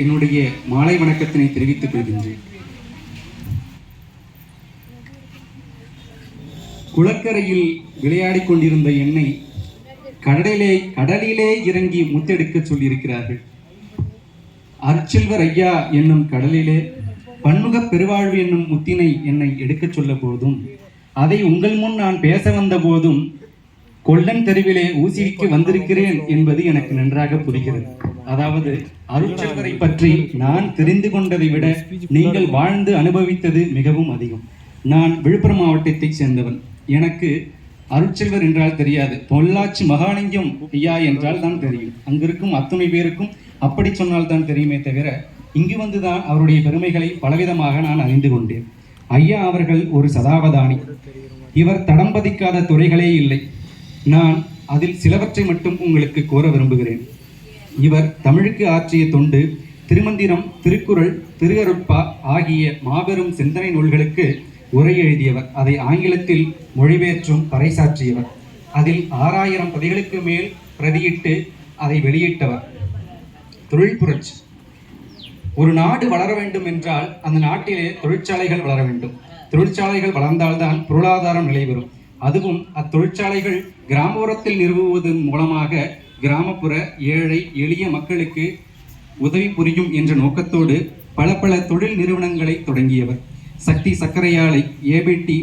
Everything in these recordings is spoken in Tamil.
என்னுடைய மாலை வணக்கத்தினை தெரிவித்துக் கொள்கின்றேன். குளக்கரையில் விளையாடிக் கொண்டிருந்த என்னை கடலிலே இறங்கி முத்தெடுக்க சொல்லியிருக்கிறார்கள். அருட்செல்வர் ஐயா என்னும் கடலிலே பன்முக பெருவாழ்வு என்னும் முத்தினை என்னை எடுக்க சொல்ல போதும், அதை உங்கள் முன் நான் பேச வந்த போதும் கொல்லன் தெருவிலே ஊசிக்கு வந்திருக்கிறேன் என்பது எனக்கு நன்றாக புரிகிறது. அதாவது அருட்செல்வரை பற்றி நான் தெரிந்து கொண்டதை விட நீங்கள் வாழ்ந்து அனுபவித்தது மிகவும் அதிகம். நான் விழுப்புரம் மாவட்டத்தைச் சேர்ந்தவன். எனக்கு அருட்செல்வர் என்றால் தெரியாது. பொள்ளாச்சி மகாலிங்கம் ஐயா என்றால் தான் தெரியும். அங்கிருக்கும் அத்துணை பேருக்கும் அப்படி சொன்னால் தான் தெரியுமே தவிர இங்கு வந்துதான் அவருடைய பெருமைகளை பலவிதமாக நான் அறிந்து கொண்டேன். ஐயா அவர்கள் ஒரு சதாவதானி. இவர் தடம் பதிக்காத துறைகளே இல்லை. நான் அதில் சிலவற்றை மட்டும் உங்களுக்கு கூற விரும்புகிறேன். இவர் தமிழுக்கு ஆற்றிய தொண்டு, திருமந்திரம், திருக்குறள், திருஅருட்பா ஆகிய மாபெரும் சிந்தனை நூல்களுக்கு உரை எழுதியவர். அதை ஆங்கிலத்தில் மொழிபெயற்றும் பறைசாற்றியவர். அதில் 6000 பதிகளுக்கு மேல் பிரதியிட்டு அதை வெளியிட்டவர். தொழில் புரட்சி. ஒரு நாடு வளர வேண்டும் என்றால் அந்த நாட்டிலே தொழிற்சாலைகள் வளர வேண்டும். தொழிற்சாலைகள் வளர்ந்தால்தான் பொருளாதாரம் நிலைபெறும். அதுவும் அத்தொழிற்சாலைகள் கிராமப்புறத்தில் நிறுவுவதன் மூலமாக கிராமப்புற ஏழை எளிய மக்களுக்கு உதவி புரியும் என்ற நோக்கத்தோடு பல தொழில் நிறுவனங்களை தொடங்கியவர். சக்தி சர்க்கரை ஆலை, ஏபிடி,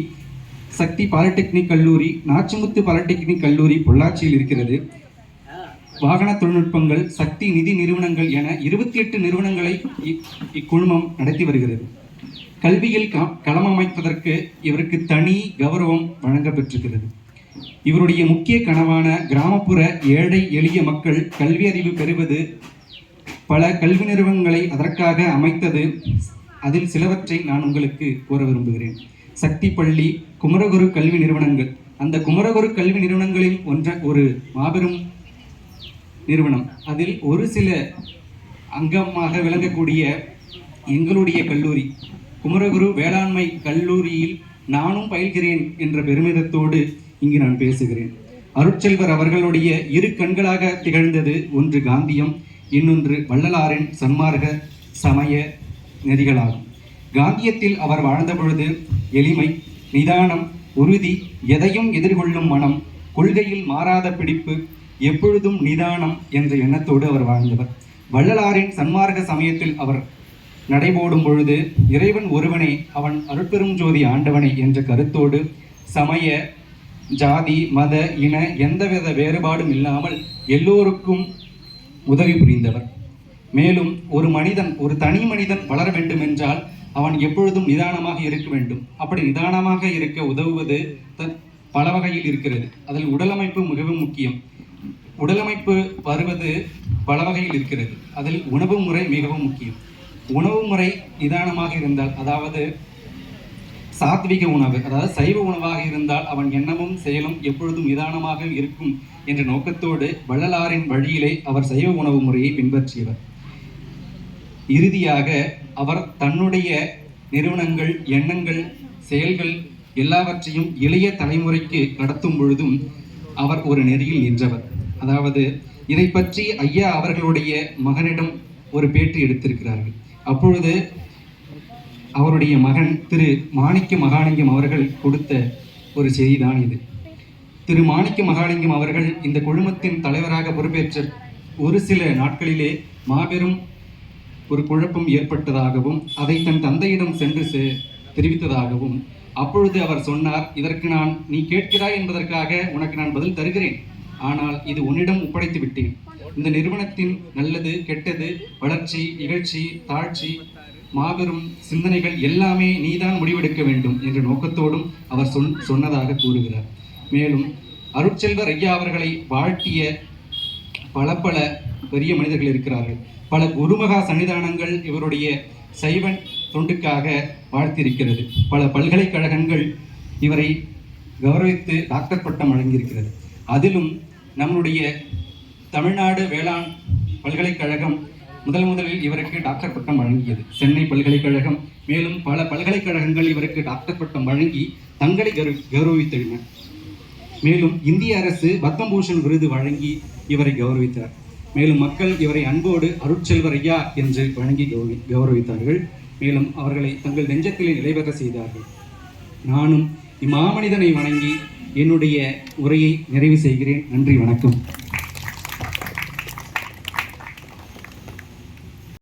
சக்தி பாலிடெக்னிக் கல்லூரி, நாச்சிமுத்து பாலிடெக்னிக் கல்லூரி பொள்ளாச்சியில் இருக்கிறது. வாகன தொழில்நுட்பங்கள், சக்தி நிதி நிறுவனங்கள் என 28 நிறுவனங்களை இக்குழுமம் நடத்தி வருகிறது. கல்வியில் களம் அமைப்பதற்கு இவருக்கு தனி கௌரவம் வழங்கப்பெற்றிருக்கிறது. இவருடைய முக்கிய கனவான கிராமப்புற ஏழை எளிய மக்கள் கல்வி அறிவு பெறுவது, பல கல்வி நிறுவனங்களை அதற்காக அமைத்தது. அதில் சிலவற்றை நான் உங்களுக்கு கூற விரும்புகிறேன். சக்தி பள்ளி, குமரகுரு கல்வி நிறுவனங்கள். அந்த குமரகுரு கல்வி நிறுவனங்களில் ஒரு மாபெரும் நிறுவனம். அதில் ஒரு சில அங்கமாக விளங்கக்கூடிய எங்களுடைய கல்லூரி குமரகுரு வேளாண்மை கல்லூரியில் நானும் பயில்கிறேன் என்ற பெருமிதத்தோடு இங்கு நான் பேசுகிறேன். அருட்செல்வர் அவர்களுடைய இரு கண்களாக திகழ்ந்தது ஒன்று காந்தியம், இன்னொன்று வள்ளலாரின் சன்மார்க்க சமய நெறிகளாகும். காந்தியத்தில் அவர் வாழ்ந்த பொழுது எளிமை, நிதானம், உறுதி, எதையும் எதிர்கொள்ளும் மனம், கொள்கையில் மாறாத பிடிப்பு, எப்பொழுதும் நிதானம் என்ற எண்ணத்தோடு அவர் வாழ்ந்தவர். வள்ளலாரின் சன்மார்க்க சமயத்தில் அவர் நடைபோடும் பொழுது இறைவன் ஒருவனே, அவன் அருட்பெரும் ஜோதி ஆண்டவனே என்ற கருத்தோடு சமய, ஜாதி, மத, இன எந்தவித வேறுபாடும் இல்லாமல் எல்லோருக்கும் உதவி புரிந்தவர். மேலும் ஒரு தனி மனிதன் வளர வேண்டும் என்றால் அவன் எப்பொழுதும் நிதானமாக இருக்க வேண்டும். அப்படி நிதானமாக இருக்க உதவுவது பல வகையில் இருக்கிறது. அதில் உடலமைப்பு மிகவும் முக்கியம். உடலமைப்பு வருவது பல வகையில் இருக்கிறது. அதில் உணவு முறை மிகவும் முக்கியம். உணவு முறை நிதானமாக இருந்தால், அதாவது சாத்விக உணவு, அதாவது சைவ உணவாக இருந்தால் அவன் எண்ணமும் செயலும் எப்பொழுதும் நிதானமாக இருக்கும் என்ற நோக்கத்தோடு வள்ளலாரின் வழியிலே அவர் சைவ உணவு முறையை பின்பற்றியவர். இறுதியாக அவர் தன்னுடைய நிறுவனங்கள், எண்ணங்கள், செயல்கள் எல்லாவற்றையும் இளைய தலைமுறைக்கு கடத்தும் பொழுதும் அவர் ஒரு நெறியில் நின்றவர். அதாவது இதை பற்றி ஐயா அவர்களுடைய மகனிடம் ஒரு பேட்டி எடுத்திருக்கிறார்கள். அப்பொழுது அவருடைய மகன் திரு மாணிக்க மகாலிங்கம் அவர்கள் கொடுத்த ஒரு செய்திதான் இது. திரு மாணிக்க மகாலிங்கம் அவர்கள் இந்த குழுமத்தின் தலைவராக பொறுப்பேற்ற ஒரு சில நாட்களிலே மாபெரும் ஒரு குழப்பம் ஏற்பட்டதாகவும் அதை தன் தந்தையிடம் சென்று தெரிவித்ததாகவும், அப்பொழுது அவர் சொன்னார், இதற்கு நீ கேட்கிறாய் என்பதற்காக உனக்கு நான் பதில் தருகிறேன். ஆனால் இது உன்னிடம் ஒப்படைத்து விட்டேன். இந்த நிறுவனத்தின் நல்லது, கெட்டது, வளர்ச்சி, இகழ்ச்சி, தாழ்ச்சி, மாபெரும் சிந்தனைகள் எல்லாமே நீதான் முடிவெடுக்க வேண்டும் என்ற நோக்கத்தோடும் அவர் சொன்னதாக கூறுகிறார். மேலும் அருட்செல்வர் ஐயா அவர்களை வாழ்த்திய பல பெரிய மனிதர்கள் இருக்கிறார்கள். பல குருமகா சன்னிதானங்கள் இவருடைய சைவன் தொண்டுக்காக வாழ்த்திருக்கிறது. பல பல்கலைக்கழகங்கள் இவரை கௌரவித்து டாக்டர் பட்டம் வழங்கியிருக்கிறது. அதிலும் நம்முடைய தமிழ்நாடு வேளாண் பல்கலைக்கழகம் முதலில் இவருக்கு டாக்டர் பட்டம் வழங்கியது. சென்னை பல்கலைக்கழகம், மேலும் பல பல்கலைக்கழகங்கள் இவருக்கு டாக்டர் பட்டம் வழங்கி தங்களை கௌரவித்தன. மேலும் இந்திய அரசு பத்மபூஷன் விருது வழங்கி இவரை கௌரவித்தார். மேலும் மக்கள் இவரை அன்போடு அருட்செல்வர் ஐயா என்று வணங்கி கௌரவித்தார்கள். மேலும் அவர்களை தங்கள் நெஞ்சத்திலே நிலைபெற செய்தார்கள். நானும் இம்மாமனிதனை வணங்கி என்னுடைய உரையை நிறைவு செய்கிறேன். நன்றி, வணக்கம்.